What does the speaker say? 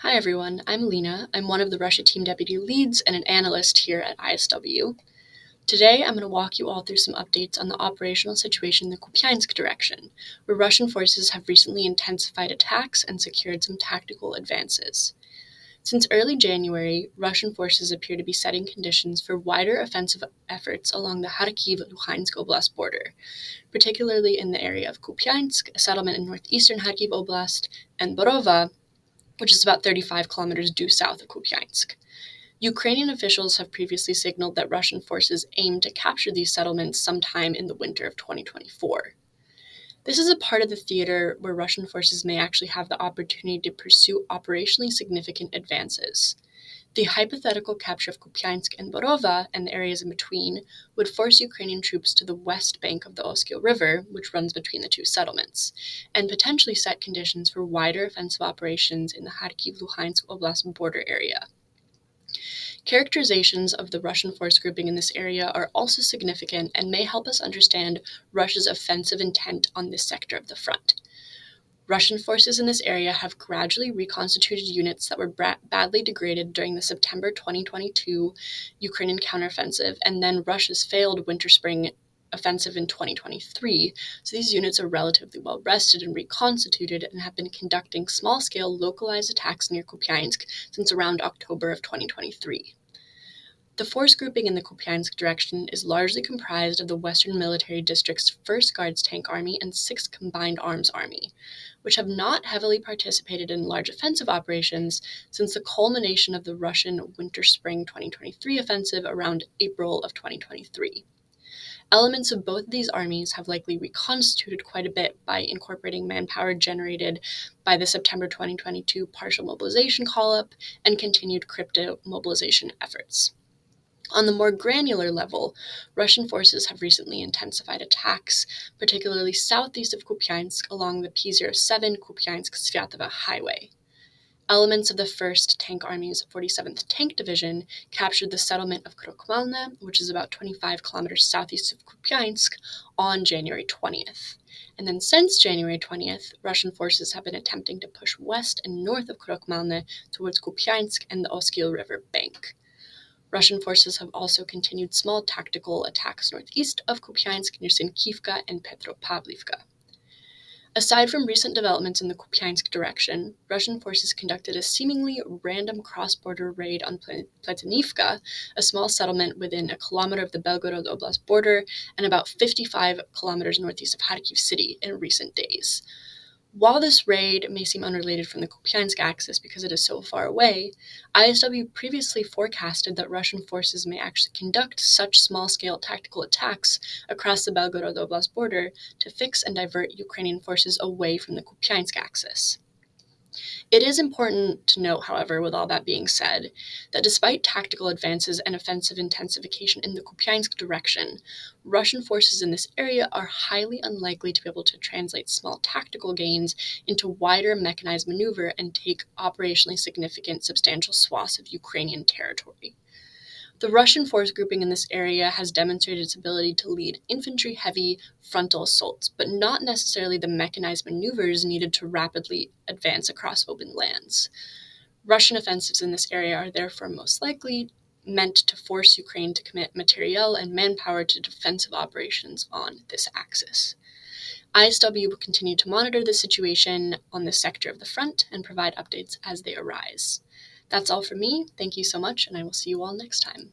Hi everyone, I'm Lena. I'm one of the Russia team deputy leads and an analyst here at ISW. Today I'm going to walk you all through some updates on the operational situation in the Kupyansk direction, where Russian forces have recently intensified attacks and secured some tactical advances. Since early January, Russian forces appear to be setting conditions for wider offensive efforts along the Kharkiv-Luhansk Oblast border, particularly in the area of Kupyansk, a settlement in northeastern Kharkiv Oblast, and Borova, which is about 35 kilometers due south of Kupyansk. Ukrainian officials have previously signaled that Russian forces aim to capture these settlements sometime in the winter of 2024. This is a part of the theater where Russian forces may actually have the opportunity to pursue operationally significant advances. The hypothetical capture of Kupyansk and Borova and the areas in between would force Ukrainian troops to the west bank of the Oskil River, which runs between the two settlements, and potentially set conditions for wider offensive operations in the Kharkiv-Luhansk Oblast border area. Characterizations of the Russian force grouping in this area are also significant and may help us understand Russia's offensive intent on this sector of the front. Russian forces in this area have gradually reconstituted units that were badly degraded during the September 2022 Ukrainian counteroffensive and then Russia's failed winter-spring offensive in 2023, so these units are relatively well rested and reconstituted and have been conducting small-scale localized attacks near Kupyansk since around October of 2023. The force grouping in the Kupyansk direction is largely comprised of the Western Military District's 1st Guards Tank Army and 6th Combined Arms Army, which have not heavily participated in large offensive operations since the culmination of the Russian Winter-Spring 2023 offensive around April of 2023. Elements of both of these armies have likely reconstituted quite a bit by incorporating manpower generated by the September 2022 partial mobilization call-up and continued crypto mobilization efforts. On the more granular level, Russian forces have recently intensified attacks, particularly southeast of Kupyansk along the P07 Kupyansk-Sviatovo highway. Elements of the 1st Tank Army's 47th Tank Division captured the settlement of Krokmalne, which is about 25 kilometers southeast of Kupyansk, on January 20th. And then since January 20th, Russian forces have been attempting to push west and north of Krokmalne towards Kupyansk and the Oskil River bank. Russian forces have also continued small tactical attacks northeast of Kupyansk near Sinkivka and Petropavlivka. Aside from recent developments in the Kupyansk direction, Russian forces conducted a seemingly random cross-border raid on Platonivka, a small settlement within a kilometer of the Belgorod Oblast border and about 55 kilometers northeast of Kharkiv city in recent days. While this raid may seem unrelated from the Kupyansk axis because it is so far away, ISW previously forecasted that Russian forces may actually conduct such small-scale tactical attacks across the Belgorod Oblast border to fix and divert Ukrainian forces away from the Kupyansk axis. It is important to note, however, with all that being said, that despite tactical advances and offensive intensification in the Kupyansk direction, Russian forces in this area are highly unlikely to be able to translate small tactical gains into wider mechanized maneuver and take operationally significant substantial swaths of Ukrainian territory. The Russian force grouping in this area has demonstrated its ability to lead infantry-heavy frontal assaults, but not necessarily the mechanized maneuvers needed to rapidly advance across open lands. Russian offensives in this area are therefore most likely meant to force Ukraine to commit materiel and manpower to defensive operations on this axis. ISW will continue to monitor the situation on this sector of the front and provide updates as they arise. That's all from me. Thank you so much, and I will see you all next time.